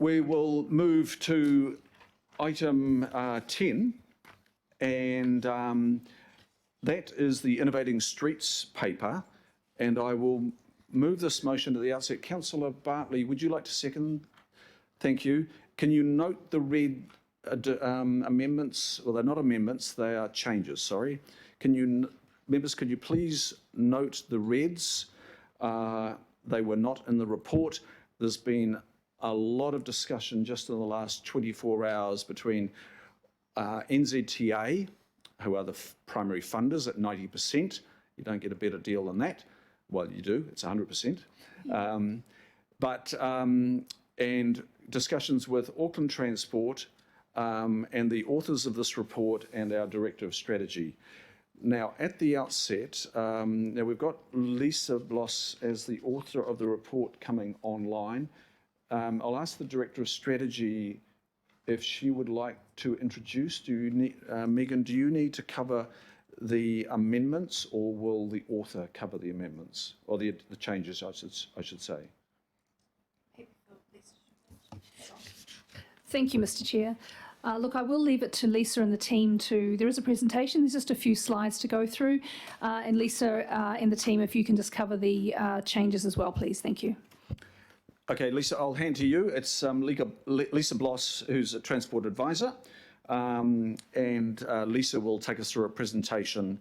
We will move to item 10, and that is the Innovating Streets paper, and I will move this motion at the outset. Councillor Bartley, would you like to second? Thank you. Can you note the red amendments? Well, they're not amendments, they are changes, sorry. Members, could you please note the reds? They were not in the report. There's been a lot of discussion just in the last 24 hours between NZTA, who are the primary funders at 90%. You don't get a better deal than that. Well, you do, it's 100%. And discussions with Auckland Transport and the authors of this report and our Director of Strategy. Now, at the outset, now we've got Lisa Bloss as the author of the report coming online. I'll ask the Director of Strategy if she would like to introduce. Do you need, Megan, do you need to cover the amendments, or will the author cover the amendments, or the changes, I should say? Thank you, Mr. Chair. Look, I will leave it to Lisa and the team to, there is a presentation, there's just a few slides to go through. And Lisa and the team, if you can just cover the changes as well, please. Thank you. Okay, Lisa, I'll hand to you. It's Lisa Bloss, who's a Transport Advisor. And Lisa will take us through a presentation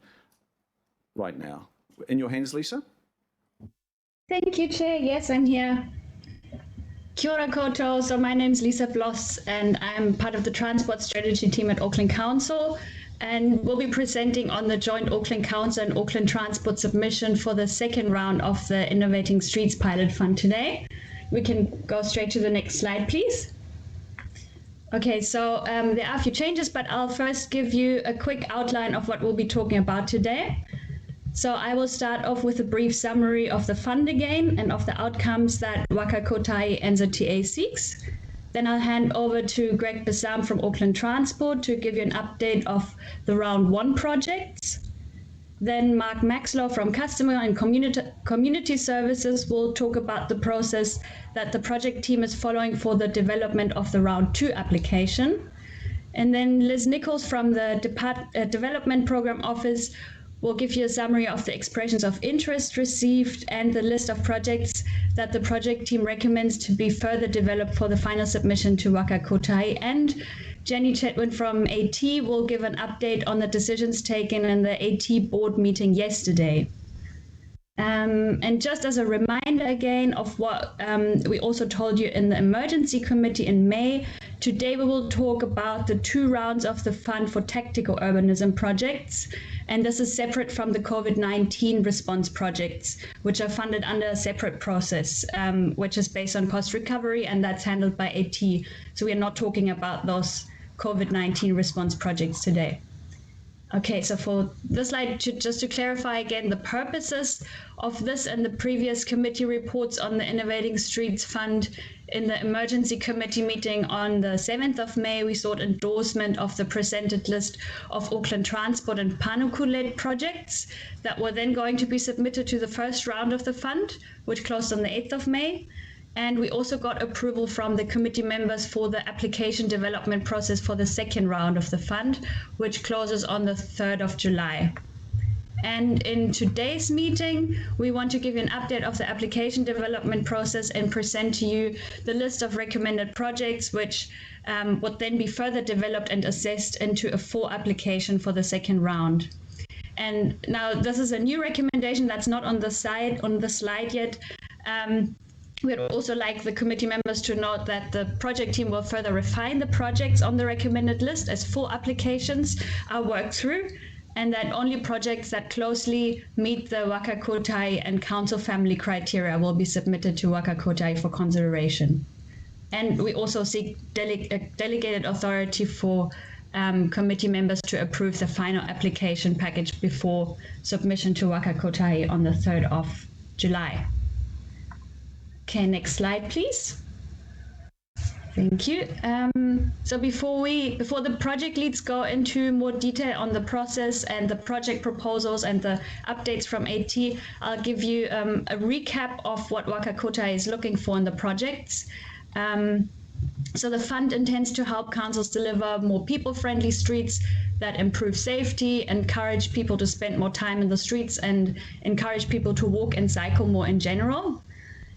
right now. In your hands, Lisa. Thank you, Chair. Yes, I'm here. Kia ora koutou. So my name is Lisa Bloss and I'm part of the Transport Strategy team at Auckland Council. And we'll be presenting on the joint Auckland Council and Auckland Transport submission for the second round of the Innovating Streets Pilot Fund today. We can go straight to the next slide, please. Okay, so there are a few changes, but I'll first give you a quick outline of what we'll be talking about today. So I will start off with a brief summary of the fund again and of the outcomes that Waka Kotahi NZTA seeks. Then I'll hand over to Greg Bassam from Auckland Transport to give you an update of the round 1 projects. Then Mark Maxlow from Customer and Community Services will talk about the process that the project team is following for the development of the round 2 application. And then Liz Nichols from the Development Program Office will give you a summary of the expressions of interest received and the list of projects that the project team recommends to be further developed for the final submission to Waka Kotahi. And Jenny Chetwin from AT will give an update on the decisions taken in the AT board meeting yesterday. And just as a reminder again of what we also told you in the emergency committee in May, today we will talk about the 2 rounds of the fund for tactical urbanism projects. And this is separate from the COVID-19 response projects, which are funded under a separate process, which is based on cost recovery, and that's handled by AT. So we are not talking about those COVID-19 response projects today. Okay, so for this slide, just to clarify again, the purposes of this and the previous committee reports on the Innovating Streets Fund. In the emergency committee meeting on the 7th of May, we sought endorsement of the presented list of Auckland Transport and Panuku-led projects that were then going to be submitted to the first round of the fund, which closed on the 8th of May. And we also got approval from the committee members for the application development process for the second round of the fund, which closes on the 3rd of July. And in today's meeting, we want to give you an update of the application development process and present to you the list of recommended projects, which would then be further developed and assessed into a full application for the second round. And now this is a new recommendation that's not on the slide yet. We'd also like the committee members to note that the project team will further refine the projects on the recommended list as full applications are worked through, and that only projects that closely meet the Waka Kotahi and council family criteria will be submitted to Waka Kotahi for consideration. And we also seek delegated authority for committee members to approve the final application package before submission to Waka Kotahi on the 3rd of July. Okay, next slide, please. Thank you. So before the project leads go into more detail on the process and the project proposals and the updates from AT, I'll give you a recap of what Waka Kotahi is looking for in the projects. So the fund intends to help councils deliver more people-friendly streets that improve safety, encourage people to spend more time in the streets, and encourage people to walk and cycle more in general.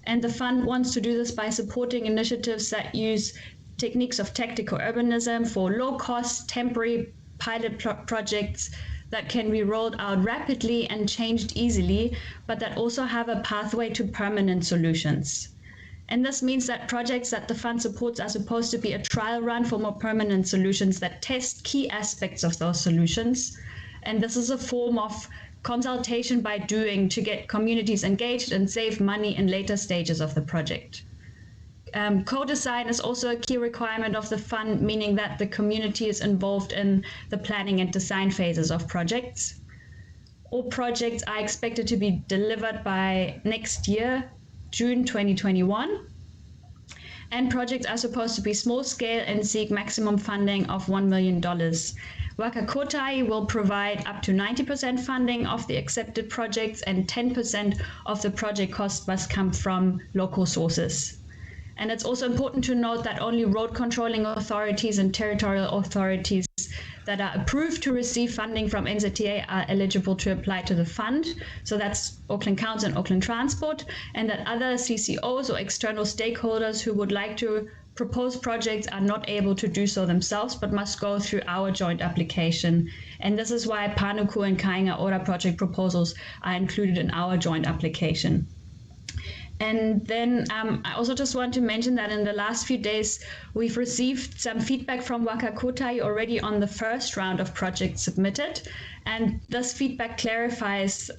And the fund wants to do this by supporting initiatives that use techniques of tactical urbanism for low-cost, temporary pilot projects that can be rolled out rapidly and changed easily, but that also have a pathway to permanent solutions. And this means that projects that the fund supports are supposed to be a trial run for more permanent solutions that test key aspects of those solutions. And this is a form of consultation by doing to get communities engaged and save money in later stages of the project. Co-design is also a key requirement of the fund, meaning that the community is involved in the planning and design phases of projects. All projects are expected to be delivered by next year, June 2021. And projects are supposed to be small scale and seek maximum funding of $1 million. Waka Kotai will provide up to 90% funding of the accepted projects, and 10% of the project cost must come from local sources. And it's also important to note that only road controlling authorities and territorial authorities that are approved to receive funding from NZTA are eligible to apply to the fund. So that's Auckland Council and Auckland Transport, and that other CCOs or external stakeholders who would like to propose projects are not able to do so themselves, but must go through our joint application. And this is why Panuku and Kainga Ora project proposals are included in our joint application. And then I also just want to mention that in the last few days, we've received some feedback from Waka Kotai already on the first round of projects submitted. And this feedback clarifies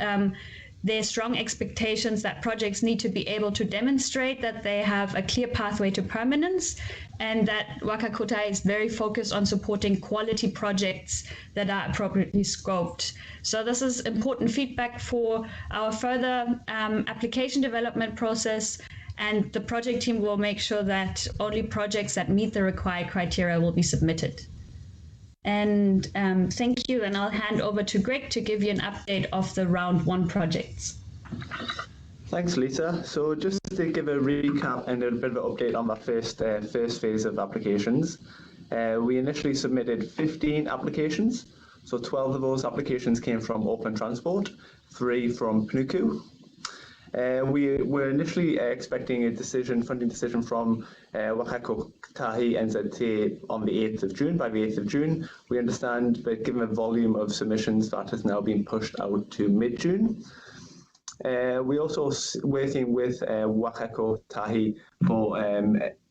their strong expectations that projects need to be able to demonstrate that they have a clear pathway to permanence, and that Waka Kotai is very focused on supporting quality projects that are appropriately scoped. So this is important feedback for our further application development process, and the project team will make sure that only projects that meet the required criteria will be submitted. And thank you, and I'll hand over to Greg to give you an update of the round 1 projects. Thanks, Lisa. So just to give a recap and a bit of an update on that first phase of applications, we initially submitted 15 applications. So 12 of those applications came from Auckland Transport, 3 from Panuku. We were initially expecting a funding decision from Waka Kotai NZT on the 8th of June. By the 8th of June, we understand that given the volume of submissions, that has now been pushed out to mid-June. We also working with Waka Kotai for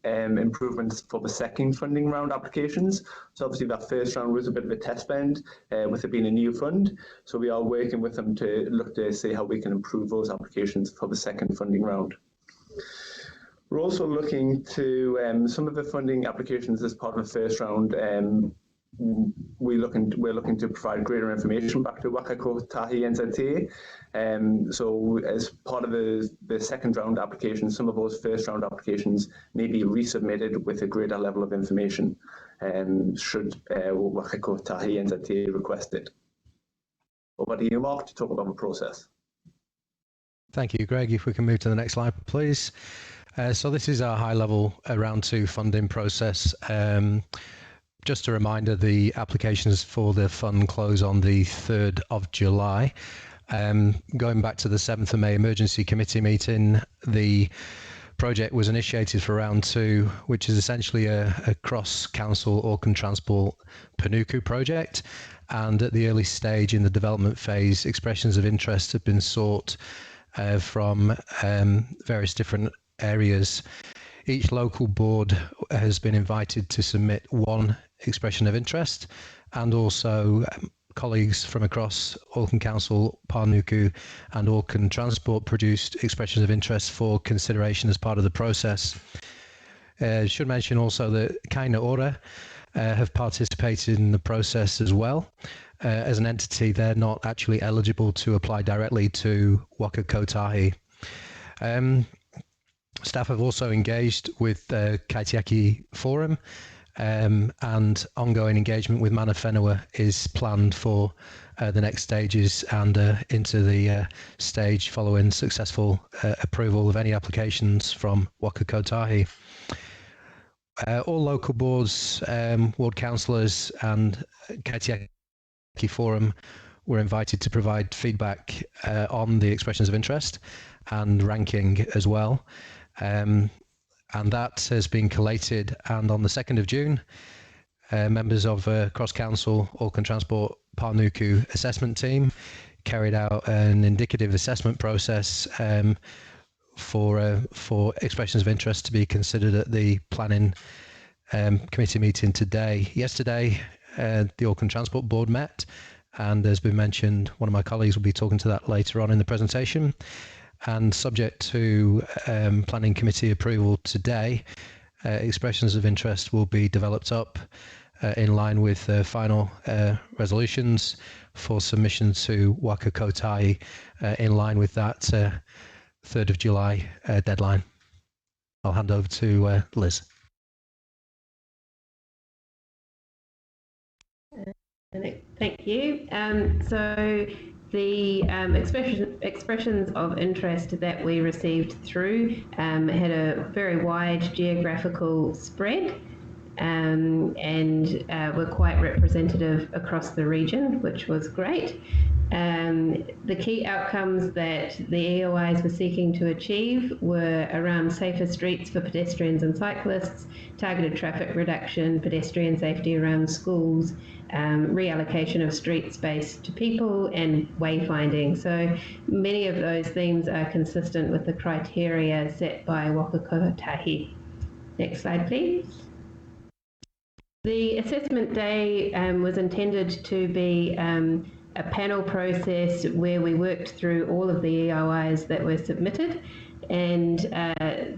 improvements for the second funding round applications. So obviously that first round was a bit of a test bend with it being a new fund. So we are working with them to look to see how we can improve those applications for the second funding round. We're also looking to some of the funding applications as part of the first round. We're looking to provide greater information back to Waka Kotai NZTA. So as part of the second round application, some of those first round applications may be resubmitted with a greater level of information, should Waka Kotai NZTA request it. Over to you, Mark, to talk about the process. Thank you, Greg. If we can move to the next slide, please. So this is our high-level round 2 funding process. Just a reminder, the applications for the fund close on the 3rd of July. Going back to the 7th of May emergency committee meeting, the project was initiated for round 2, which is essentially a cross-council Auckland Transport Panuku project. And at the early stage in the development phase, expressions of interest have been sought from various different areas. Each local board has been invited to submit 1 expression of interest, and also colleagues from across Auckland Council, Panuku and Auckland Transport produced expressions of interest for consideration as part of the process. Should mention also that Kainga Ora have participated in the process as well. As an entity, they're not actually eligible to apply directly to Waka Kotai. Staff have also engaged with the Kaitiaki Forum, and ongoing engagement with Mana Whenua is planned for the next stages and into the stage following successful approval of any applications from Waka Kotai. all local boards, ward councillors and Kaitiaki Forum were invited to provide feedback on the expressions of interest and ranking as well. And that has been collated, and on the 2nd of June, members of cross-council Auckland Transport Panuku assessment team carried out an indicative assessment process for expressions of interest to be considered at the planning committee meeting today. Yesterday, the Auckland Transport Board met, and as been mentioned, one of my colleagues will be talking to that later on in the presentation. And subject to planning committee approval today, expressions of interest will be developed up in line with final resolutions for submission to Waka Kotahi in line with that 3rd of July deadline. I'll hand over to Liz. Thank you. So the expressions of interest that we received through had a very wide geographical spread and were quite representative across the region, which was great. The key outcomes that the EOIs were seeking to achieve were around safer streets for pedestrians and cyclists, targeted traffic reduction, pedestrian safety around schools, reallocation of street space to people, and wayfinding. So many of those themes are consistent with the criteria set by Waka Kotahi. Next slide, please. The assessment day was intended to be a panel process where we worked through all of the EOIs that were submitted, and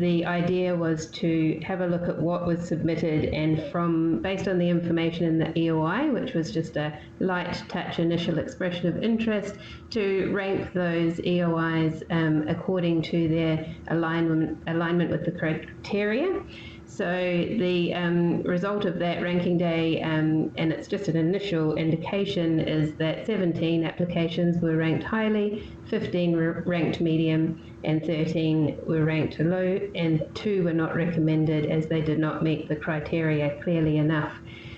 the idea was to have a look at what was submitted, and based on the information in the EOI, which was just a light touch initial expression of interest, to rank those EOIs according to their alignment with the criteria. So the result of that ranking day, and it's just an initial indication, is that 17 applications were ranked highly, 15 were ranked medium, and 13 were ranked low, and 2 were not recommended as they did not meet the criteria clearly enough.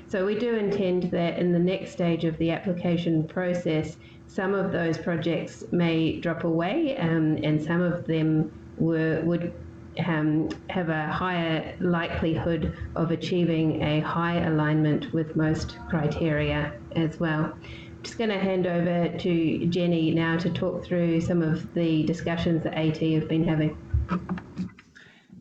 So we do intend that in the next stage of the application process, some of those projects may drop away, and some of them would have a higher likelihood of achieving a high alignment with most criteria as well. I'm just going to hand over to Jenny now to talk through some of the discussions that AT have been having.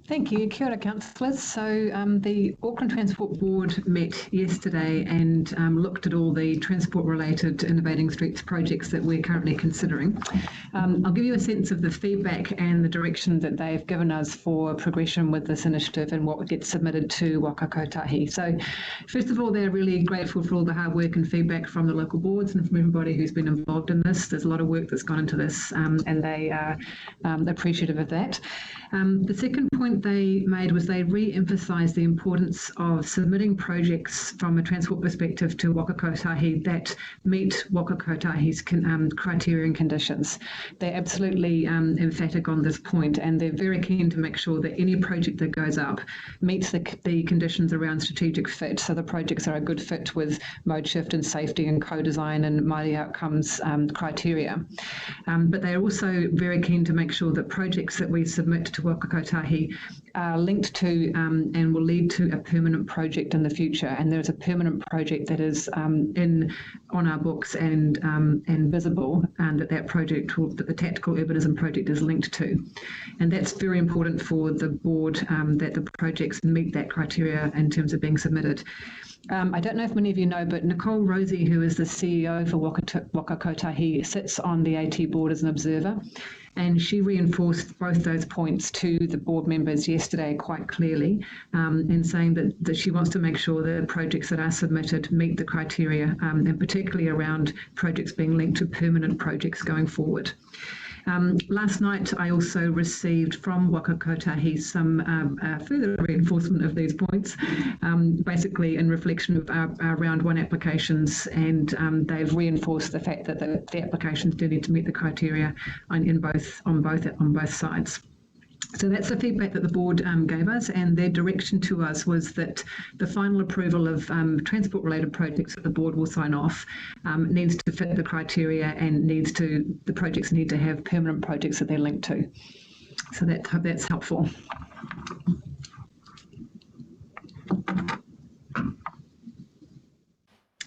Thank you. Kia ora, councillors. So the Auckland Transport Board met yesterday and looked at all the transport-related innovating streets projects that we're currently considering. I'll give you a sense of the feedback and the direction that they've given us for progression with this initiative and what gets submitted to Waka Kotahi. So first of all, they're really grateful for all the hard work and feedback from the local boards and from everybody who's been involved in this. There's a lot of work that's gone into this, and they are appreciative of that. The second point they made was they re-emphasised the importance of submitting projects from a transport perspective to Waka Kotahi that meet Waka Kotahi's criteria and conditions. They're absolutely emphatic on this point, and they're very keen to make sure that any project that goes up meets the conditions around strategic fit, so the projects are a good fit with mode shift and safety and co-design and Māori outcomes criteria. But they're also very keen to make sure that projects that we submit to Waka Kotahi are linked to and will lead to a permanent project in the future. And there's a permanent project that is on our books and visible, and that project, that the Tactical Urbanism project is linked to. And that's very important for the board, that the projects meet that criteria in terms of being submitted. I don't know if many of you know, but Nicole Rosie, who is the CEO for Waka Kotahi, sits on the AT board as an observer. And she reinforced both those points to the board members yesterday quite clearly, in saying that she wants to make sure the projects that are submitted meet the criteria, and particularly around projects being linked to permanent projects going forward. Last night, I also received from Waka Kotahi some further reinforcement of these points, basically in reflection of our round one applications, and they've reinforced the fact that the applications do need to meet the criteria on both sides. So that's the feedback that the board gave us, and their direction to us was that the final approval of transport-related projects that the board will sign off needs to fit the criteria, and the projects need to have permanent projects that they're linked to. So that's helpful.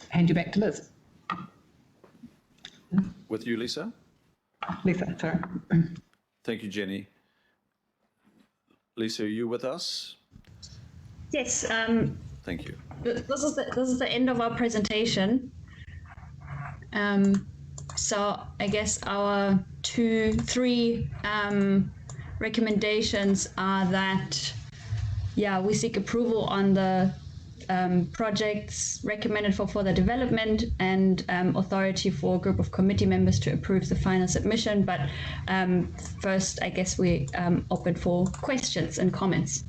Hand you back to Liz. With you, Lisa. Lisa, sorry. Thank you, Jenny. Lisa, are you with us? Yes. Thank you. This is the end of our presentation. So I guess our three recommendations are that, we seek approval on the projects recommended for further development, and authority for a group of committee members to approve the final submission. But first, I guess we open for questions and comments.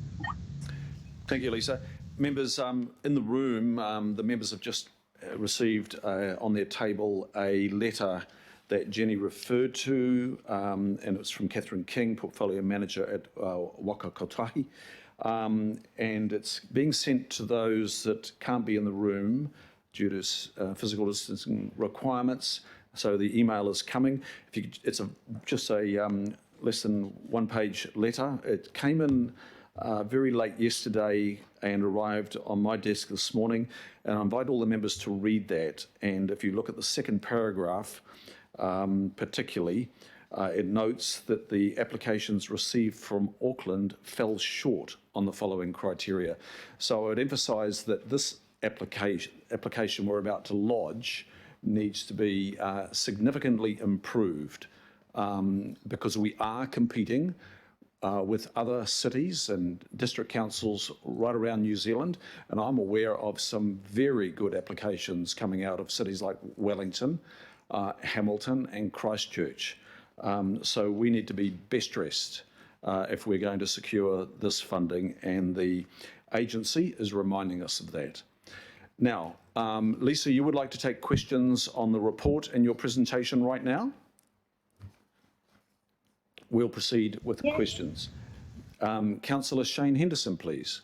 Thank you, Lisa. Members in the room, the members have just received on their table a letter that Jenny referred to, and it's from Catherine King, Portfolio Manager at Waka Kotahi. And it's being sent to those that can't be in the room due to physical distancing requirements. So the email is coming. It's just a less than one-page letter. It came in very late yesterday and arrived on my desk this morning. And I invite all the members to read that. And if you look at the second paragraph, particularly, it notes that the applications received from Auckland fell short on the following criteria. So I would emphasise that this application we're about to lodge needs to be significantly improved, because we are competing with other cities and district councils right around New Zealand, and I'm aware of some very good applications coming out of cities like Wellington, Hamilton and Christchurch. So we need to be best dressed if we're going to secure this funding, and the agency is reminding us of that. Now, Lisa, you would like to take questions on the report and your presentation right now? We'll proceed with questions. Councillor Shane Henderson, please.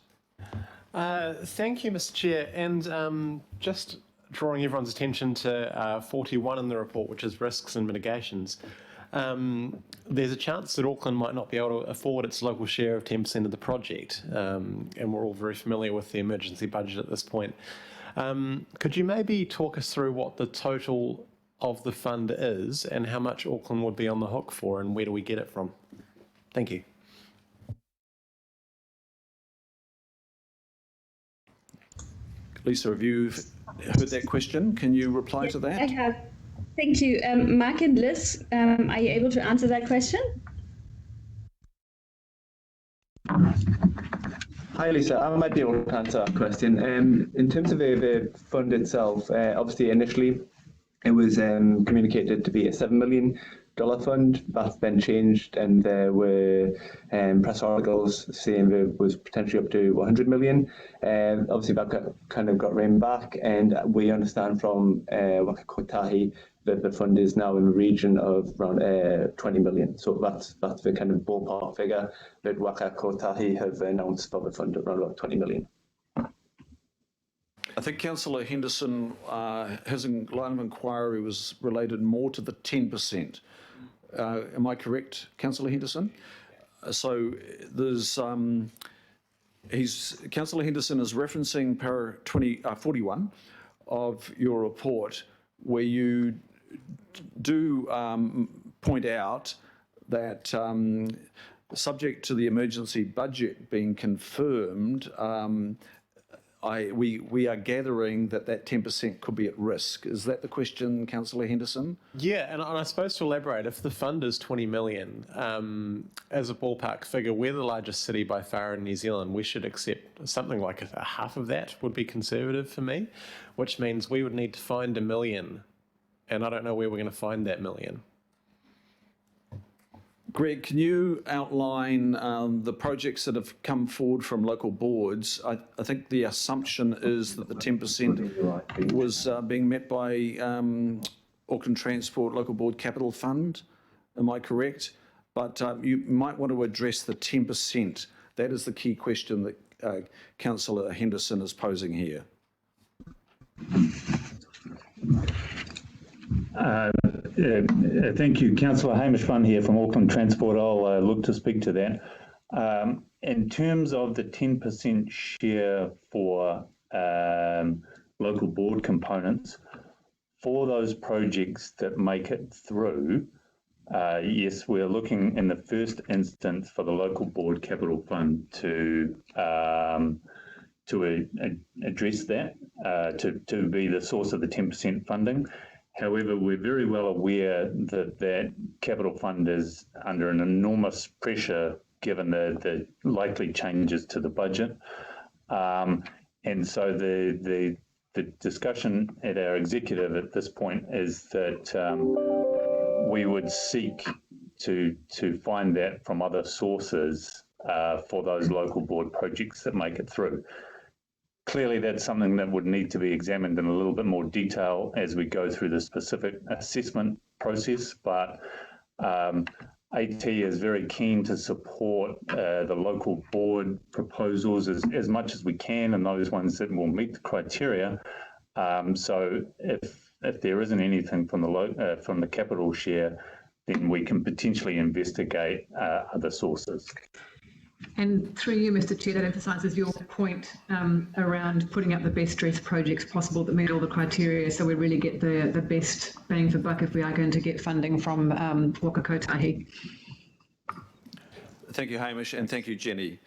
Thank you, Mr. Chair. And just drawing everyone's attention to 41 in the report, which is risks and mitigations. There's a chance that Auckland might not be able to afford its local share of 10% of the project, and we're all very familiar with the emergency budget at this point. Could you maybe talk us through what the total of the fund is and how much Auckland would be on the hook for, and where do we get it from? Thank you. Lisa, have you heard that question? Can you reply to that? I have. Thank you. Mark and Liz, are you able to answer that question? Hi Lisa, I might be able to answer that question. In terms of the fund itself, obviously initially it was communicated to be a $7 million fund. That's been changed, and there were press articles saying it was potentially up to 100 million. Obviously that kind of got reined back, and we understand from Waka Kotahi that the fund is now in the region of around 20 million. So that's the kind of ballpark figure that Waka Kotahi have announced for the fund, around about 20 million. I think Councillor Henderson, his line of inquiry was related more to the 10%. Am I correct, Councillor Henderson? So there's, Councillor Henderson is referencing para 41 of your report, where you do point out that subject to the emergency budget being confirmed, we are gathering that 10% could be at risk. Is that the question, Councillor Henderson? Yeah, and I suppose to elaborate, if the fund is 20 million, as a ballpark figure, we're the largest city by far in New Zealand. We should accept something like half of that would be conservative for me, which means we would need to find $1 million, and I don't know where we're going to find that $1 million. Greg, can you outline the projects that have come forward from local boards? I think the assumption is that the 10% was being met by Auckland Transport Local Board Capital Fund. Am I correct? but you might want to address the 10%. That is the key question that Councillor Henderson is posing here. Thank you. Councillor Hamish Funn here from Auckland Transport. I'll look to speak to that. In terms of the 10% share for local board components, for those projects that make it through, yes, we're looking in the first instance for the local board capital fund to address that, to be the source of the 10% funding. However, we're very well aware that that capital fund is under an enormous pressure given the likely changes to the budget. And so the discussion at our executive at this point is that we would seek to find that from other sources for those local board projects that make it through. Clearly, that's something that would need to be examined in a little bit more detail as we go through the specific assessment process, but AT is very keen to support the local board proposals as much as we can, and those ones that will meet the criteria. So if there isn't anything from the capital share, then we can potentially investigate other sources. And through you, Mr. Chair, that emphasises your point around putting up the best dressed projects possible that meet all the criteria, so we really get the best bang for buck if we are going to get funding from Waka Kotahi. Thank you, Hamish, and thank you, Jenny.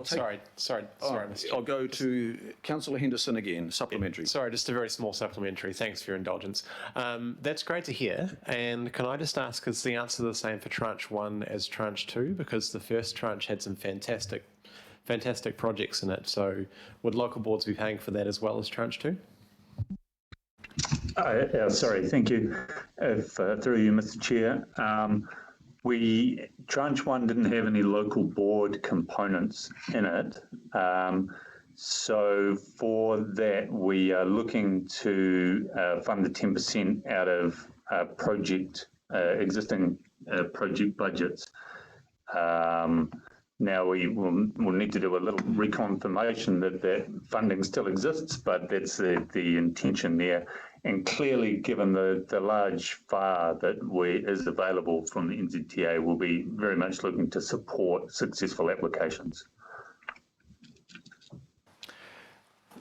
Sorry, Mr. I'll go to Councillor Henderson again, supplementary. Sorry, just a very small supplementary. Thanks for your indulgence. That's great to hear. And can I just ask, is the answer the same for tranche 1 as tranche 2? Because the first tranche had some fantastic projects in it. So would local boards be paying for that as well as tranche 2? Sorry, thank you. Through you, Mr. Chair. Tranche 1 didn't have any local board components in it. So for that, we are looking to fund the 10% out of existing project budgets. Now we'll need to do a little reconfirmation that funding still exists, but that's the intention there. And clearly, given the large FAR that is available from the NZTA, we'll be very much looking to support successful applications.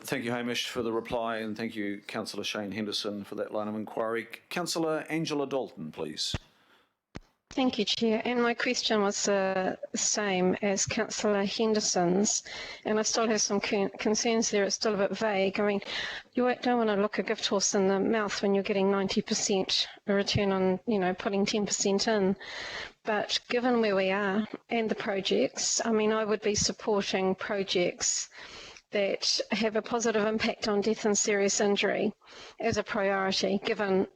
Thank you, Hamish, for the reply, and thank you, Councillor Shane Henderson, for that line of inquiry. Councillor Angela Dalton, please. Thank you, Chair. And my question was the same as Councillor Henderson's, and I still have some concerns there. It's still a bit vague. I mean, you don't want to look a gift horse in the mouth when you're getting 90% return on, putting 10% in. But given where we are and the projects, I mean, I would be supporting projects that have a positive impact on death and serious injury as a priority, given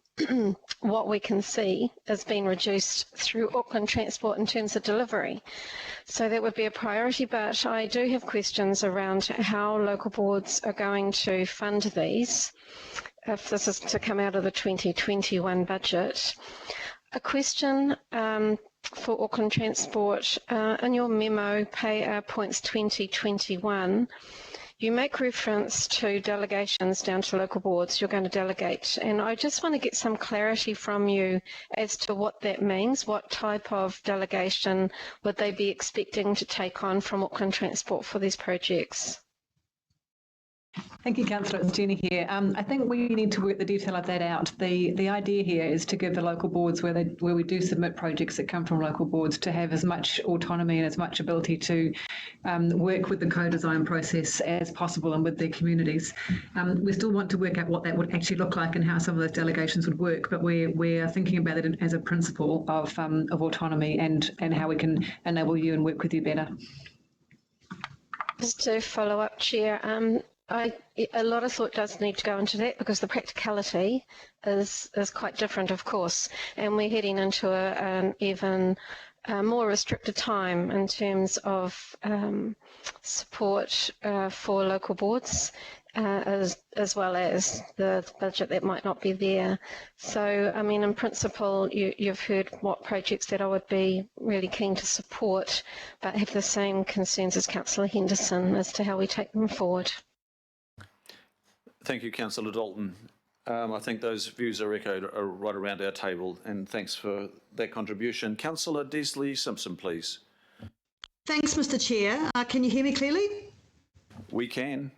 what we can see has been reduced through Auckland Transport in terms of delivery. So that would be a priority, but I do have questions around how local boards are going to fund these, if this is to come out of the 2021 budget. A question for Auckland Transport, in your memo, points 2021, you make reference to delegations down to local boards. You're going to delegate. And I just want to get some clarity from you as to what that means. What type of delegation would they be expecting to take on from Auckland Transport for these projects? Thank you, Councillor. It's Jenny here. I think we need to work the detail of that out. The idea here is to give the local boards where we do submit projects that come from local boards to have as much autonomy and as much ability to work with the co-design process as possible and with their communities. We still want to work out what that would actually look like and how some of those delegations would work, but we're thinking about it as a principle of autonomy and how we can enable you and work with you better. Just to follow up, Chair, a lot of thought does need to go into that because the practicality is quite different, of course, and we're heading into an even more restricted time in terms of support for local boards. as well as the budget that might not be there. So, I mean, in principle, you've heard what projects that I would be really keen to support, but have the same concerns as Councillor Henderson as to how we take them forward. Thank you, Councillor Dalton. I think those views are echoed right around our table, and thanks for that contribution. Councillor Desley Simpson, please. Thanks, Mr. Chair. Can you hear me clearly? We can.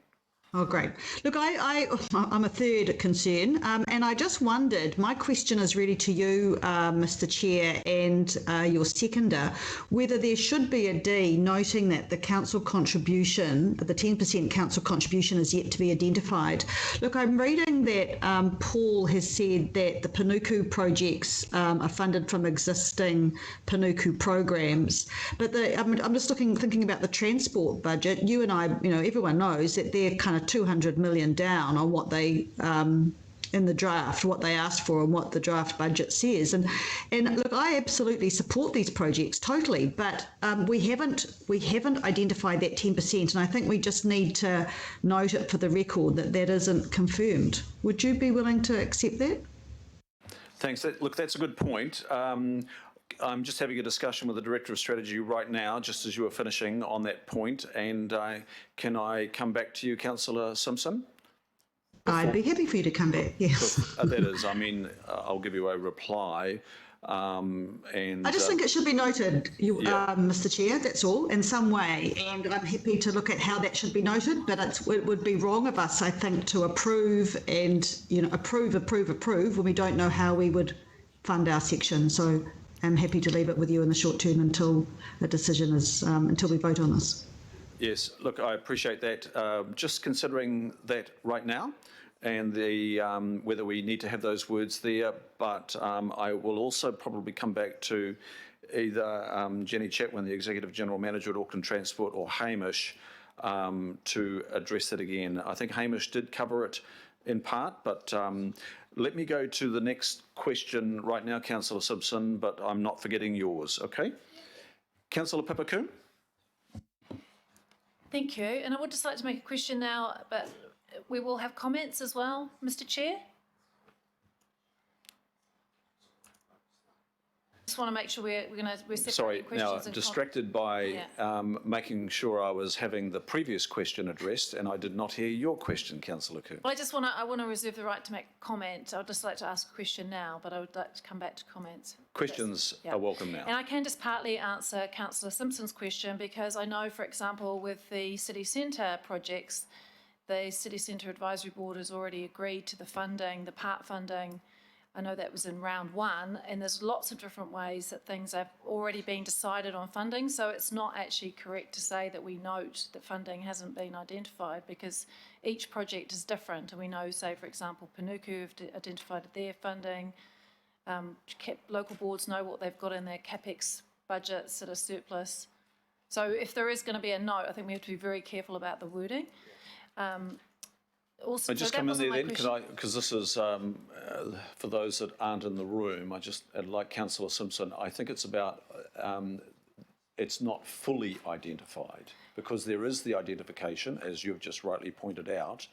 Oh, great. Look, I'm a third concern, and I just wondered, my question is really to you, Mr. Chair, and your seconder, whether there should be a D noting that the council contribution, the 10% council contribution is yet to be identified. Look, I'm reading that Paul has said that the Panuku projects are funded from existing Panuku programs, but I'm just thinking about the transport budget. You and I, everyone knows that they're kind of 200 million down on what they in the draft, what they asked for and what the draft budget says. And look, I absolutely support these projects totally, but we haven't identified that 10%, and I think we just need to note it for the record that isn't confirmed. Would you be willing to accept that? Thanks. Look, that's a good point. I'm just having a discussion with the Director of Strategy right now, just as you were finishing on that point. And can I come back to you, Councillor Simpson? I'd be happy for you to come back, yes. That is, I'll give you a reply. And I just think it should be noted, Mr. Chair, that's all, in some way. And I'm happy to look at how that should be noted, but it would be wrong of us, I think, to approve and, approve when we don't know how we would fund our section. So I'm happy to leave it with you in the short term until a decision is, until we vote on this. Yes, look, I appreciate that. Just considering that right now and the whether we need to have those words there, but I will also probably come back to either Jenny Chatwin, the Executive General Manager at Auckland Transport, or Hamish to address that again. I think Hamish did cover it in part, but let me go to the next question right now, Councillor Simpson, but I'm not forgetting yours, okay? Councillor Papaku. Thank you. And I would just like to make a question now, but we will have comments as well, Mr. Chair. Just want to make sure we're separating questions. Sorry, now distracted by making sure I was having the previous question addressed, and I did not hear your question, Councillor Kerr. Well, I want to reserve the right to make a comment. I'd just like to ask a question now, but I would like to come back to comments. Questions are welcome now. And I can just partly answer Councillor Simpson's question, because I know, for example, with the city centre projects, the City Centre Advisory Board has already agreed to the funding, the part funding. I know that was in round one, and there's lots of different ways that things have already been decided on funding, so it's not actually correct to say that we note that funding hasn't been identified, because each project is different, and we know, say, for example, Panuku have identified their funding, local boards know what they've got in their CapEx budgets that are surplus. So if there is going to be a note, I think we have to be very careful about the wording. Also, I just come in there then, because this is, for those that aren't in the room, like Councillor Simpson, I think it's about, it's not fully identified, because there is the identification, as you've just rightly pointed out,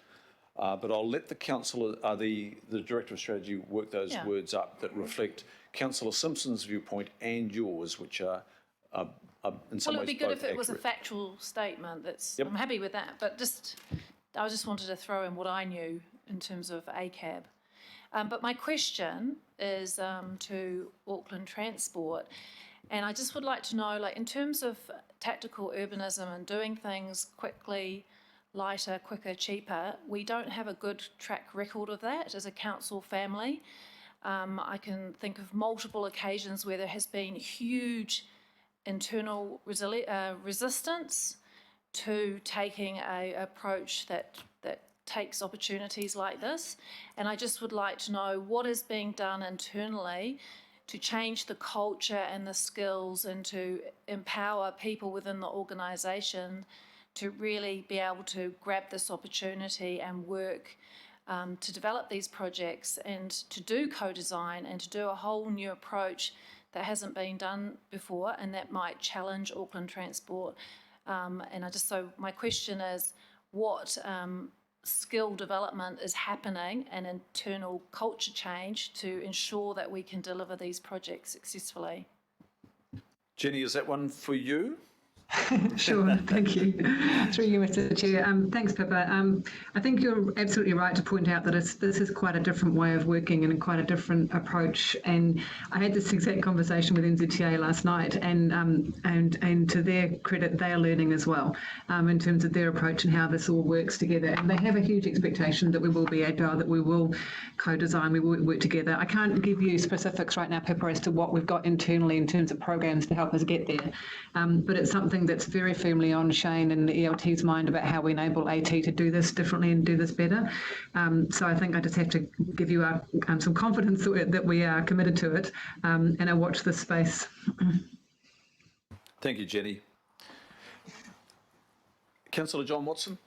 but I'll let the Councillor, the Director of Strategy work those words up that reflect Councillor Simpson's viewpoint and yours, which are in some ways both it would be good if it accurate. was a factual statement. I'm happy with that, but I just wanted to throw in what I knew in terms of ACAB. But my question is to Auckland Transport, and I just would like to know, in terms of tactical urbanism and doing things quickly, lighter, quicker, cheaper, we don't have a good track record of that as a council family. I can think of multiple occasions where there has been huge internal resistance to taking an approach that takes opportunities like this. And I just would like to know what is being done internally to change the culture and the skills and to empower people within the organisation to really be able to grab this opportunity and work to develop these projects and to do co-design and to do a whole new approach that hasn't been done before and that might challenge Auckland Transport. So my question is, what skill development is happening and internal culture change to ensure that we can deliver these projects successfully. Jenny, is that one for you? Sure, thank you. Through you, Mr. Chair. Thanks, Pippa. I think you're absolutely right to point out that this is quite a different way of working and quite a different approach. And I had this exact conversation with NZTA last night, and to their credit, they are learning as well in terms of their approach and how this all works together. And they have a huge expectation that we will be agile, that we will co-design, we will work together. I can't give you specifics right now, Pippa, as to what we've got internally in terms of programs to help us get there, but it's something that's very firmly on Shane and the ELT's mind about how we enable AT to do this differently and do this better. So I think I just have to give you some confidence that we are committed to it, and I watch this space. Thank you, Jenny. Councillor John Watson.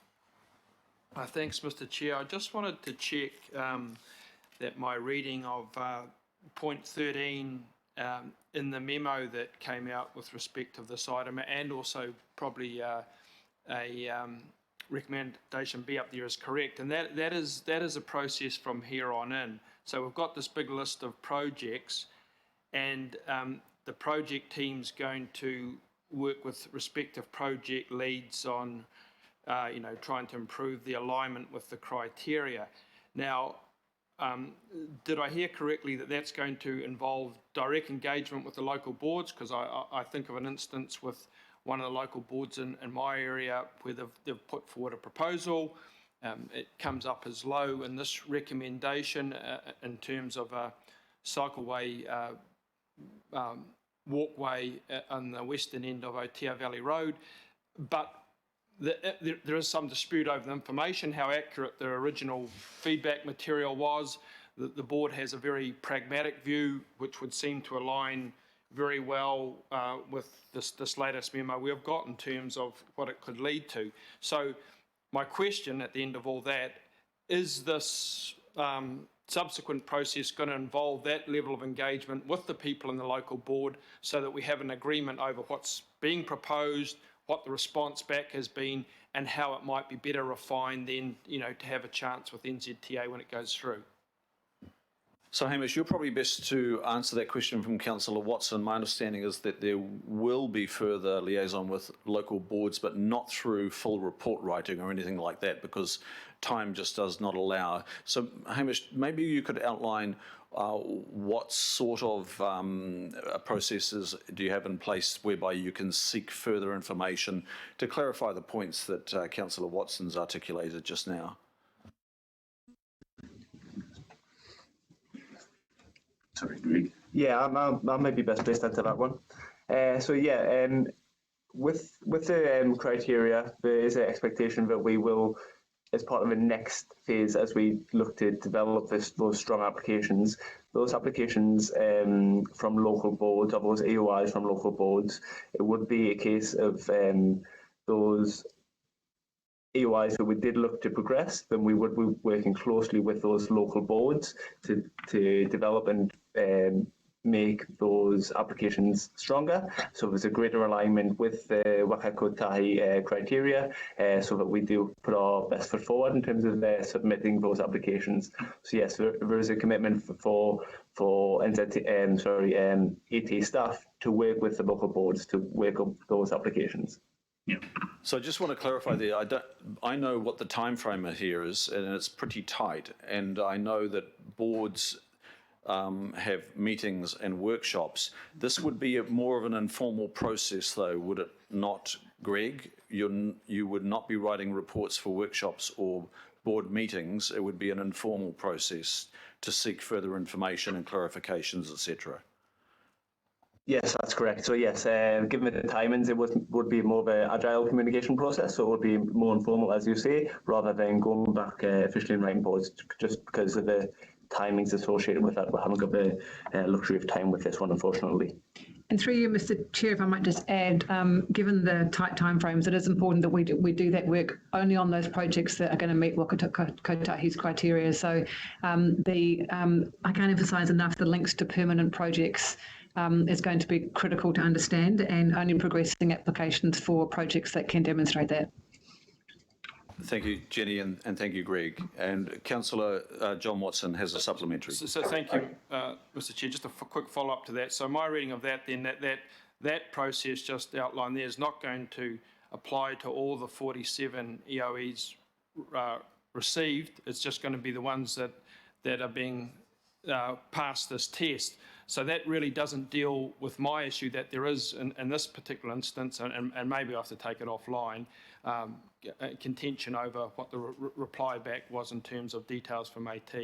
Thanks, Mr. Chair. I just wanted to check that my reading of point 13 in the memo that came out with respect of this item, and also probably a recommendation B up there, is correct, and that is a process from here on in. So we've got this big list of projects, and the project team's going to work with respective project leads on trying to improve the alignment with the criteria. Now, did I hear correctly that that's going to involve direct engagement with the local boards? Because I think of an instance with one of the local boards in my area where they've put forward a proposal. It comes up as low in this recommendation in terms of a cycleway walkway on the western end of Otea Valley Road, but there is some dispute over the information, how accurate the original feedback material was. The board has a very pragmatic view, which would seem to align very well with this latest memo we've got in terms of what it could lead to. So my question at the end of all that, is this subsequent process going to involve that level of engagement with the people in the local board so that we have an agreement over what's being proposed, what the response back has been, and how it might be better refined then, to have a chance with NZTA when it goes through? So Hamish, you're probably best to answer that question from Councillor Watson. My understanding is that there will be further liaison with local boards, but not through full report writing or anything like that, because time just does not allow. So Hamish, maybe you could outline what sort of processes do you have in place whereby you can seek further information to clarify the points that Councillor Watson's articulated just now? Sorry, Greg. Yeah, I might be best placed to answer that one. With the criteria, there is an expectation that we will, as part of the next phase, as we look to develop those strong applications, those applications from local boards, or those AOIs from local boards, it would be a case of those AOIs that we did look to progress, then we would be working closely with those local boards to develop and make those applications stronger. So there's a greater alignment with the Waka Kotahi criteria, so that we do put our best foot forward in terms of submitting those applications. So yes, there is a commitment for AT staff to work with the local boards to work up those applications. Yeah. So I just want to clarify there. I know what the time frame here is, and it's pretty tight. And I know that boards have meetings and workshops. This would be more of an informal process, though, would it not, Greg? You would not be writing reports for workshops or board meetings. It would be an informal process to seek further information and clarifications, etc. Yes, that's correct. So yes, given the timings, it would be more of an agile communication process. So it would be more informal, as you say, rather than going back officially and writing boards, just because of the timings associated with that. We haven't got the luxury of time with this one, unfortunately. And through you, Mr. Chair, if I might just add, given the tight timeframes, it is important that we do that work only on those projects that are going to meet Waka Kotahi's criteria. So I can't emphasise enough the links to permanent projects is going to be critical to understand, and only progressing applications for projects that can demonstrate that. Thank you, Jenny, and thank you, Greg. And Councillor John Watson has a supplementary. So thank you, Mr. Chair. Just a quick follow-up to that. So my reading of that then, that process just outlined there is not going to apply to all the 47 EOEs received. It's just going to be the ones that are being passed this test. So that really doesn't deal with my issue that there is, in this particular instance, and maybe I have to take it offline, contention over what the reply back was in terms of details from AT,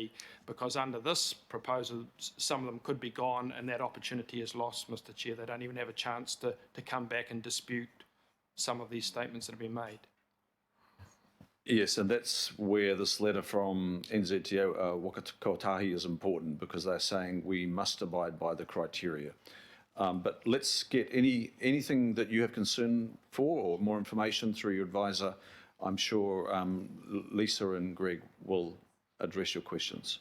because under this proposal, some of them could be gone and that opportunity is lost, Mr. Chair. They don't even have a chance to come back and dispute some of these statements that have been made. Yes, and that's where this letter from NZTO Kotahi is important, because they're saying we must abide by the criteria. But let's get anything that you have concern for or more information through your advisor. I'm sure Lisa and Greg will address your questions.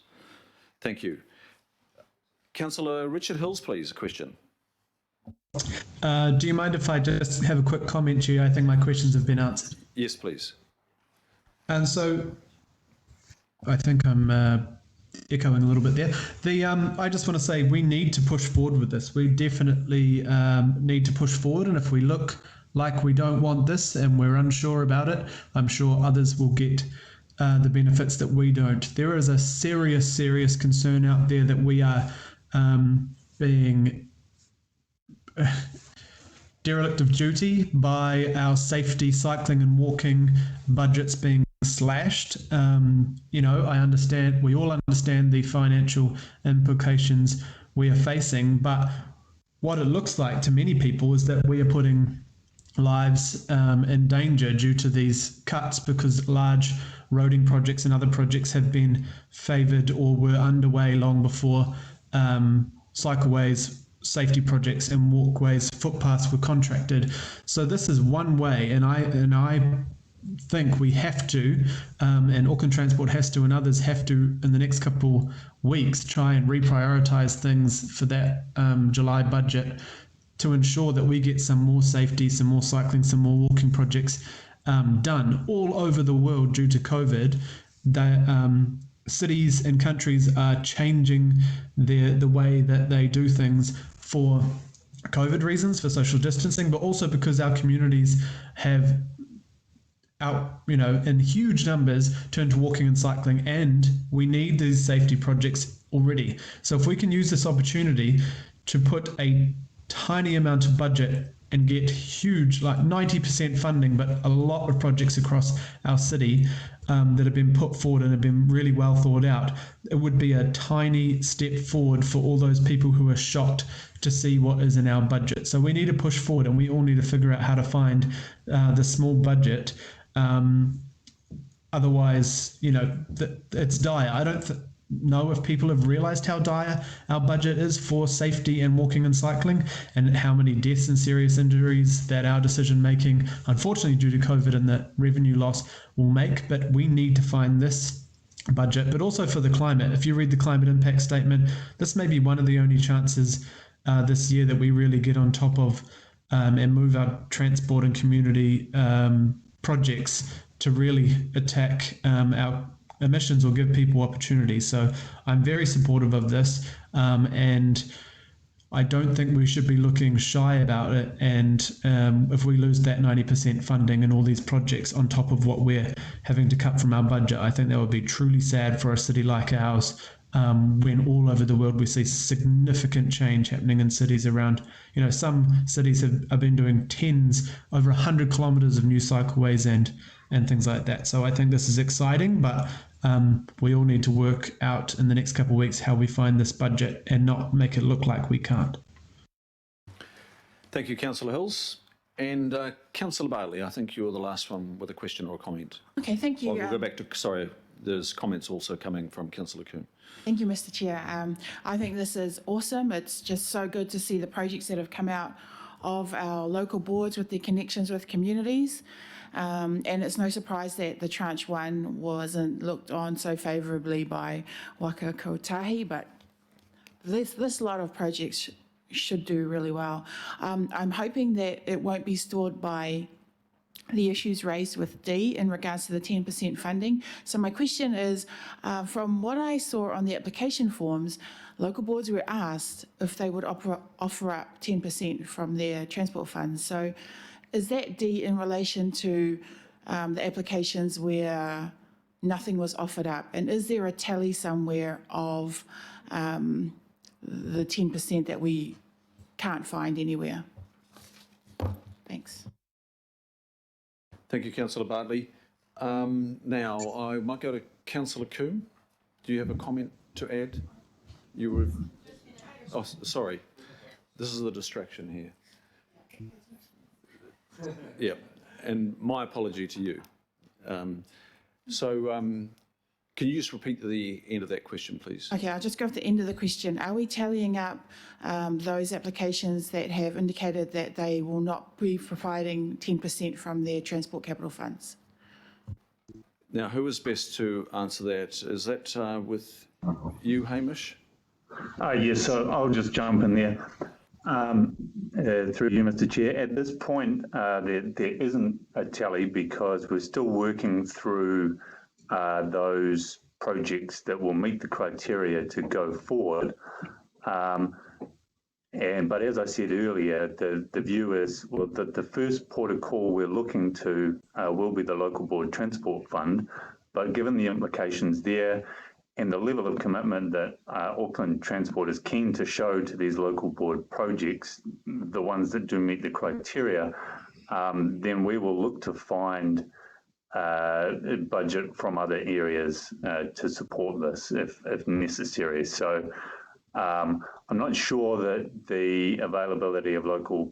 Thank you. Councillor Richard Hills, please, a question. Do you mind if I just have a quick comment, Chair? I think my questions have been answered. Yes, please. And so I think I'm echoing a little bit there. I just want to say we need to push forward with this. We definitely need to push forward. And if we look like we don't want this and we're unsure about it, I'm sure others will get the benefits that we don't. There is a serious concern out there that we are being derelict of duty by our safety, cycling and walking budgets being slashed. I understand, we all understand the financial implications we are facing, but what it looks like to many people is that we are putting lives in danger due to these cuts, because large roading projects and other projects have been favoured or were underway long before cycleways, safety projects and walkways, footpaths were contracted. So this is one way, and I think we have to, and Auckland Transport has to, and others have to, in the next couple weeks, try and reprioritise things for that July budget to ensure that we get some more safety, some more cycling, some more walking projects done all over the world due to COVID. Cities and countries are changing the way that they do things for COVID reasons, for social distancing, but also because our communities have in huge numbers turned to walking and cycling, and we need these safety projects already. So if we can use this opportunity to put a tiny amount of budget and get huge, like 90% funding, but a lot of projects across our city that have been put forward and have been really well thought out, it would be a tiny step forward for all those people who are shocked to see what is in our budget. So we need to push forward, and we all need to figure out how to find the small budget. Otherwise, it's dire. I don't know if people have realised how dire our budget is for safety and walking and cycling, and how many deaths and serious injuries that our decision making, unfortunately due to COVID and the revenue loss, will make. But we need to find this budget, but also for the climate. If you read the climate impact statement, this may be one of the only chances this year that we really get on top of and move our transport and community projects to really attack our emissions or give people opportunities. So I'm very supportive of this, and I don't think we should be looking shy about it. And if we lose that 90% funding and all these projects on top of what we're having to cut from our budget, I think that would be truly sad for a city like ours, when all over the world we see significant change happening in cities around. Some cities have been doing over 100 kilometres of new cycleways and things like that. So I think this is exciting, but we all need to work out in the next couple of weeks how we find this budget and not make it look like we can't. Thank you, Councillor Hills. And Councillor Bailey, I think you're the last one with a question or a comment. Okay, thank you. We'll go back to, sorry, there's comments also coming from Councillor Kuhn. Thank you, Mr. Chair. I think this is awesome. It's just so good to see the projects that have come out of our local boards with their connections with communities. And it's no surprise that the Tranche 1 wasn't looked on so favourably by Waka Kotahi, but this lot of projects should do really well. I'm hoping that it won't be stalled by the issues raised with D in regards to the 10% funding. So my question is, from what I saw on the application forms, local boards were asked if they would offer up 10% from their transport funds. So is that D in relation to the applications where nothing was offered up? And is there a tally somewhere of the 10% that we can't find anywhere? Thanks. Thank you, Councillor Bartley. Now, I might go to Councillor Coombe. Do you have a comment to add? You were... Oh, sorry. This is the distraction here. Yeah, and my apology to you. Can you just repeat the end of that question, please? Okay, I'll just go with the end of the question. Are we tallying up those applications that have indicated that they will not be providing 10% from their transport capital funds? Now, who is best to answer that? Is that with you, Hamish? Yes, so I'll just jump in there. Through you, Mr. Chair. At this point, there isn't a tally because we're still working through those projects that will meet the criteria to go forward. But as I said earlier, the view is that the first port of call we're looking to will be the Local Board Transport Fund. But given the implications there and the level of commitment that Auckland Transport is keen to show to these local board projects, the ones that do meet the criteria, then we will look to find budget from other areas to support this if necessary. So I'm not sure that the availability of local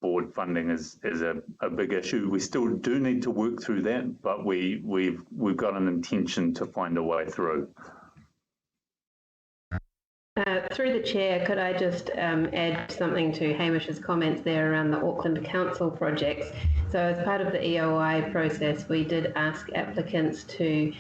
board funding is a big issue. We still do need to work through that, but we've got an intention to find a way through. Through the chair, could I just add something to Hamish's comments there around the Auckland Council projects? So as part of the EOI process, we did ask applicants to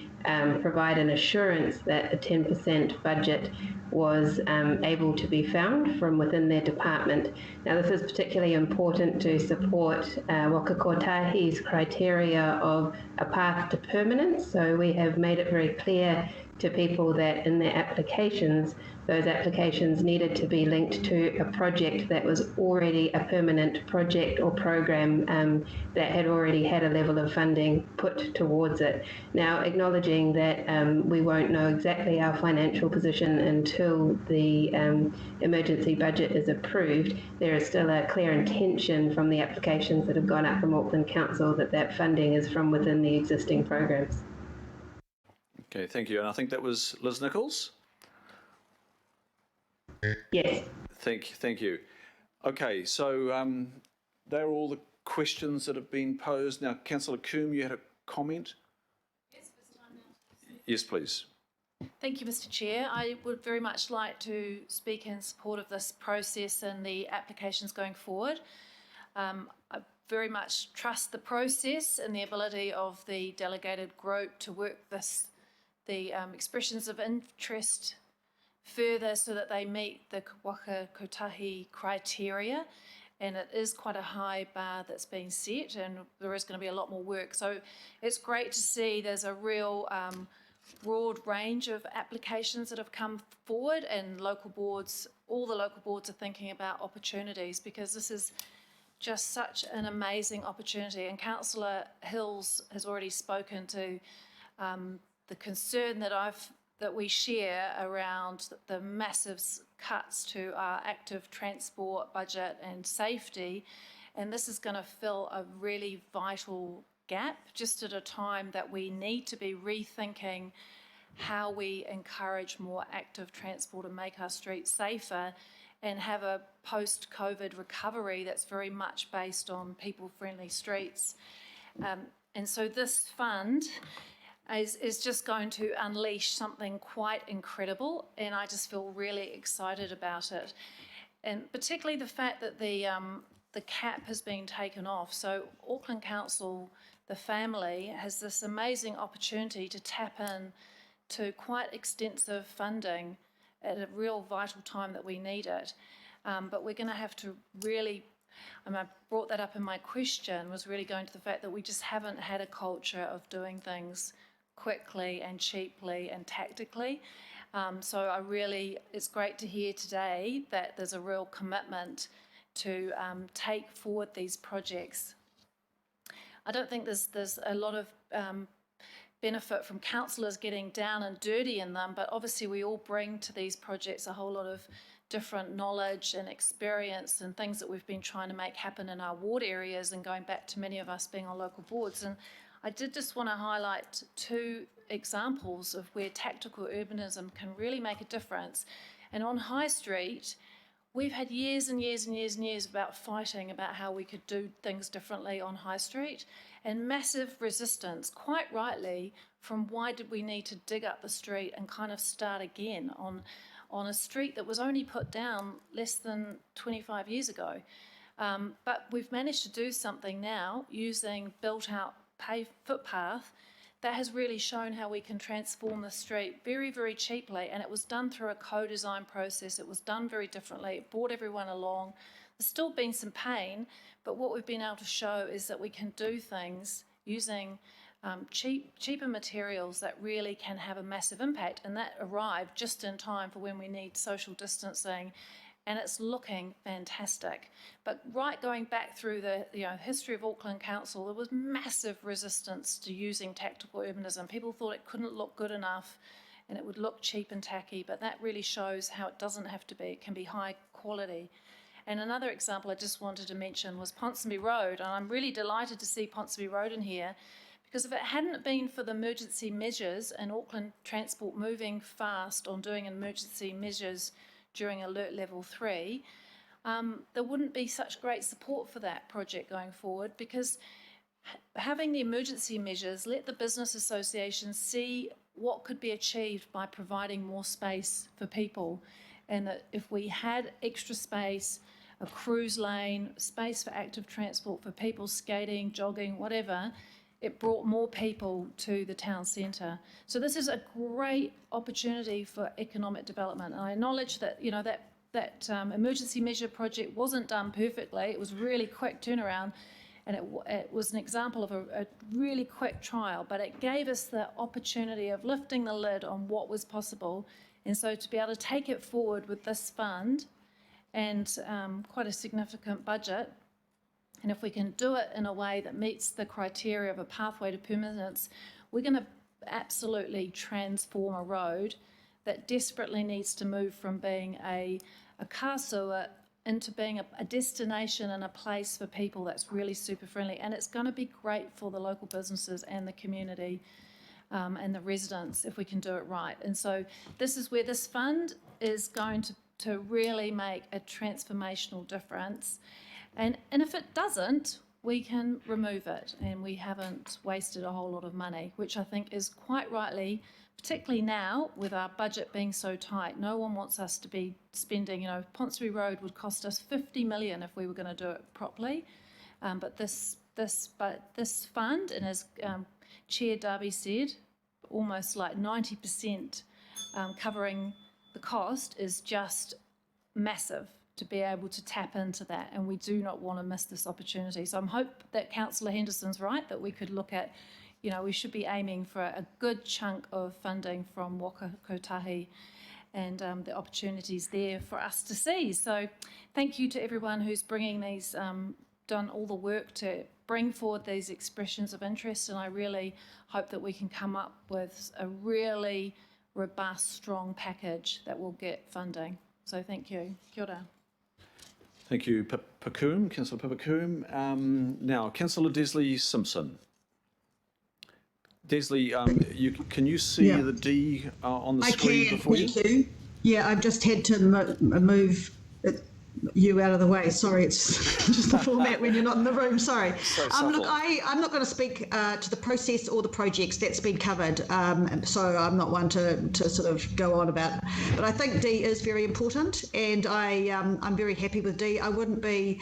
provide an assurance that a 10% budget was able to be found from within their department. Now, this is particularly important to support Waka Kotahi's criteria of a path to permanence. So we have made it very clear to people that in their applications, those applications needed to be linked to a project that was already a permanent project or program that had already had a level of funding put towards it. Now, acknowledging that we won't know exactly our financial position until the emergency budget is approved, there is still a clear intention from the applications that have gone up from Auckland Council that that funding is from within the existing programs. Okay, thank you. And I think that was Liz Nichols? Yes. Thank you. Okay, so they're all the questions that have been posed. Now, Councillor Coombe, you had a comment? Yes, Mr. Chair. Yes, please. Thank you, Mr. Chair. I would very much like to speak in support of this process and the applications going forward. I very much trust the process and the ability of the delegated group to work the expressions of interest further so that they meet the Waka Kotahi criteria, and it is quite a high bar that's been set, and there is going to be a lot more work. So it's great to see there's a real broad range of applications that have come forward, and local boards, all the local boards are thinking about opportunities, because this is just such an amazing opportunity. And Councillor Hills has already spoken to the concern that we share around the massive cuts to our active transport budget and safety, and this is going to fill a really vital gap just at a time that we need to be rethinking how we encourage more active transport and make our streets safer and have a post-COVID recovery that's very much based on people-friendly streets. And so this fund is just going to unleash something quite incredible, and I just feel really excited about it. And particularly the fact that the cap has been taken off. So Auckland Council, the family, has this amazing opportunity to tap in to quite extensive funding at a real vital time that we need it. But we're going to have to really And I brought that up in my question, was really going to the fact that we just haven't had a culture of doing things quickly and cheaply and tactically. So it's great to hear today that there's a real commitment to take forward these projects. I don't think there's a lot of benefit from councillors getting down and dirty in them, but obviously we all bring to these projects a whole lot of different knowledge and experience and things that we've been trying to make happen in our ward areas, and going back to many of us being on local boards. And I did just want to highlight two examples of where tactical urbanism can really make a difference. And on High Street, we've had years and years and years and years about fighting about how we could do things differently on High Street, and massive resistance, quite rightly, from why did we need to dig up the street and kind of start again on a street that was only put down less than 25 years ago. But we've managed to do something now using built-out paved footpath that has really shown how we can transform the street very, very cheaply, and it was done through a co-design process. It was done very differently. It brought everyone along. There's still been some pain, but what we've been able to show is that we can do things using cheaper materials that really can have a massive impact, and that arrived just in time for when we need social distancing, and it's looking fantastic. But right going back through the history of Auckland Council, there was massive resistance to using tactical urbanism. People thought it couldn't look good enough and it would look cheap and tacky, but that really shows how it doesn't have to be. It can be high quality. And another example I just wanted to mention was Ponsonby Road, and I'm really delighted to see Ponsonby Road in here, because if it hadn't been for the emergency measures and Auckland Transport moving fast on doing emergency measures during Alert Level 3, there wouldn't be such great support for that project going forward, because having the emergency measures let the business associations see what could be achieved by providing more space for people, and that if we had extra space, a cruise lane, space for active transport for people skating, jogging, whatever, it brought more people to the town centre. So this is a great opportunity for economic development. And I acknowledge that that emergency measure project wasn't done perfectly. It was really quick turnaround, and it was an example of a really quick trial, but it gave us the opportunity of lifting the lid on what was possible. And so to be able to take it forward with this fund and quite a significant budget, and if we can do it in a way that meets the criteria of a pathway to permanence, we're going to absolutely transform a road that desperately needs to move from being a car sewer into being a destination and a place for people that's really super friendly. And it's going to be great for the local businesses and the community and the residents if we can do it right. And so this is where this fund is going to really make a transformational difference. And if it doesn't, we can remove it, and we haven't wasted a whole lot of money, which I think is quite rightly, particularly now with our budget being so tight. No one wants us to be spending, Ponsonby Road would cost us 50 million if we were going to do it properly. But this fund, and as Chair Darby said, almost like 90% covering the cost, is just massive to be able to tap into that, and we do not want to miss this opportunity. So I hope that Councillor Henderson's right, that we could look at, we should be aiming for a good chunk of funding from Waka Kotahi, and the opportunities there for us to see. So thank you to everyone who's bringing these, done all the work to bring forward these expressions of interest, and I really hope that we can come up with a really robust, strong package that will get funding. So thank you. Kia ora. Thank you, Councillor Papacoom. Now, Councillor Desley Simpson. Desley, can you see the D on the screen before you? Thank you. Yeah, I've just had to move you out of the way. Sorry, it's just the format when you're not in the room. Sorry. Look, I'm not going to speak to the process or the projects. That's been covered. So I'm not one to sort of go on about. But I think D is very important, and I'm very happy with D. I wouldn't be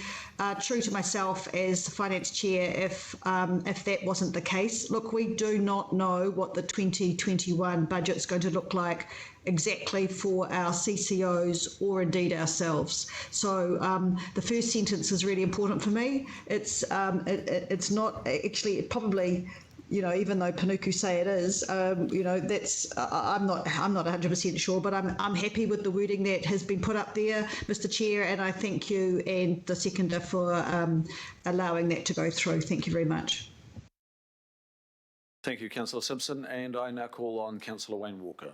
true to myself as the finance chair if that wasn't the case. Look, we do not know what the 2021 budget is going to look like exactly for our CCOs or indeed ourselves. So So the first sentence is really important for me. It's not actually probably, you know, even though Panuku say it is, you know, that's I'm not 100% sure, but I'm happy with the wording that has been put up there, Mr. Chair, and I thank you and the seconder for allowing that to go through. Thank you very much. Thank you, Councillor Simpson, and I now call on Councillor Wayne Walker.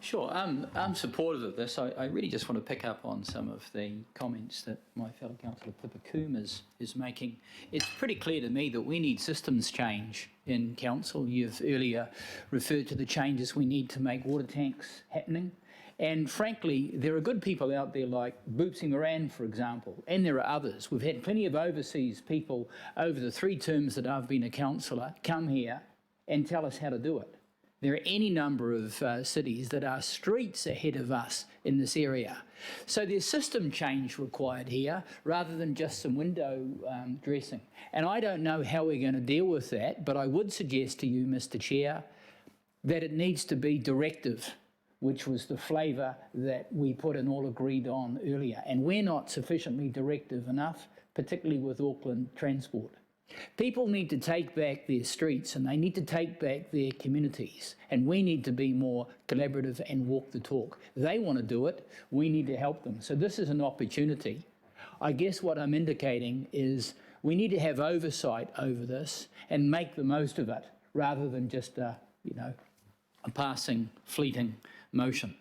Sure, I'm supportive of this. I really just want to pick up on some of the comments that my fellow councillor Pippa Coombe is making. It's pretty clear to me that we need systems change in council. You've earlier referred to the changes we need to make water tanks happening. And frankly, there are good people out there like Boopsy Moran, for example, and there are others. We've had plenty of overseas people over the 3 terms that I've been a councillor come here and tell us how to do it. There are any number of cities that are streets ahead of us in this area. So there's system change required here rather than just some window dressing. And I don't know how we're going to deal with that, but I would suggest to you, Mr. Chair, that it needs to be directive, which was the flavour that we put and all agreed on earlier. And we're not sufficiently directive enough, particularly with Auckland Transport. People need to take back their streets and they need to take back their communities, and we need to be more collaborative and walk the talk. They want to do it, we need to help them. So this is an opportunity. I guess what I'm indicating is we need to have oversight over this and make the most of it rather than just a passing, fleeting motion.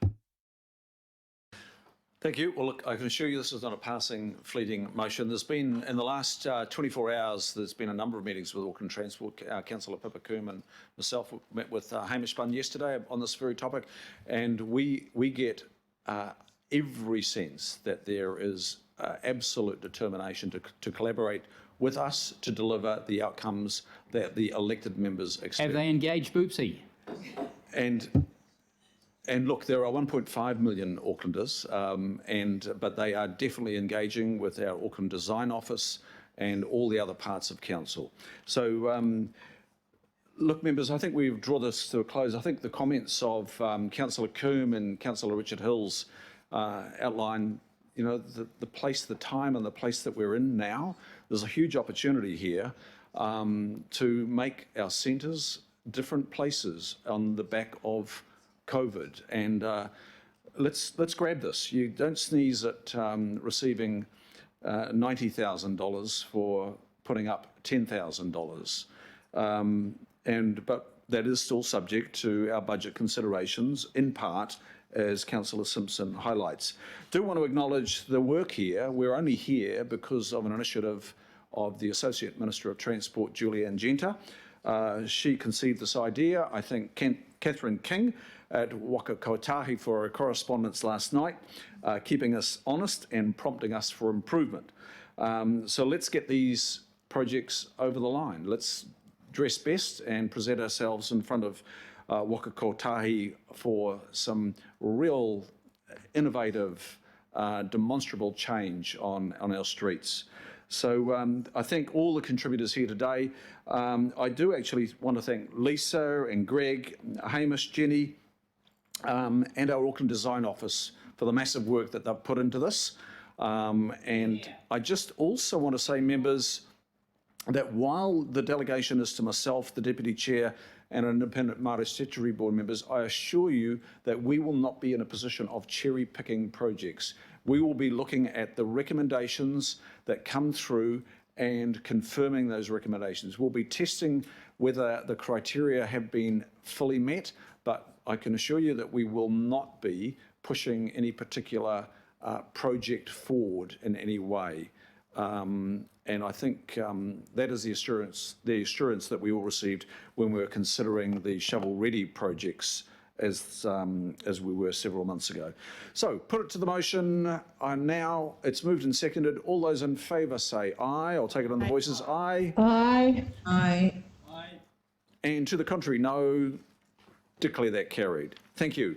Thank you. Well, look, I can assure you this is not a passing, fleeting motion. There's been, in the last 24 hours, there's been a number of meetings with Auckland Transport. Councillor Pippa Coombe and myself met with Hamish Bunn yesterday on this very topic, and we get every sense that there is absolute determination to collaborate with us to deliver the outcomes that the elected members expect. Have they engaged Boopsy? And look, there are 1.5 million Aucklanders, but they are definitely engaging with our Auckland Design Office and all the other parts of council. So, look, members, I think we draw this to a close. I think the comments of Councillor Coombe and Councillor Richard Hills outline, you know, the place, the time, and the place that we're in now. There's a huge opportunity here to make our centres different places on the back of COVID, and let's grab this. You don't sneeze at receiving $90,000 for putting up $10,000, but that is still subject to our budget considerations, in part, as Councillor Simpson highlights. Do want to acknowledge the work here. We're only here because of an initiative of the Associate Minister of Transport, Julianne Genta. She conceived this idea. I think Catherine King at Waka Kotahi for a correspondence last night, keeping us honest and prompting us for improvement. So let's get these projects over the line. Let's dress best and present ourselves in front of Waka Kotahi for some real innovative, demonstrable change on our streets. So I thank all the contributors here today. I do actually want to thank Lisa and Greg, Hamish, Jenny, and our Auckland Design Office for the massive work that they've put into this. And I just also want to say, members, that while the delegation is to myself, the Deputy Chair, and independent Māori Statutory Board members, I assure you that we will not be in a position of cherry-picking projects. We will be looking at the recommendations that come through and confirming those recommendations. We'll be testing whether the criteria have been fully met, but I can assure you that we will not be pushing any particular project forward in any way. And I think that is the assurance that we all received when we were considering the shovel-ready projects as we were several months ago. So put it to the motion. Now it's moved and seconded. All those in favour say aye. I'll take it on the voices. Aye. Aye. Aye. And to the contrary, no. Declare that carried. Thank you.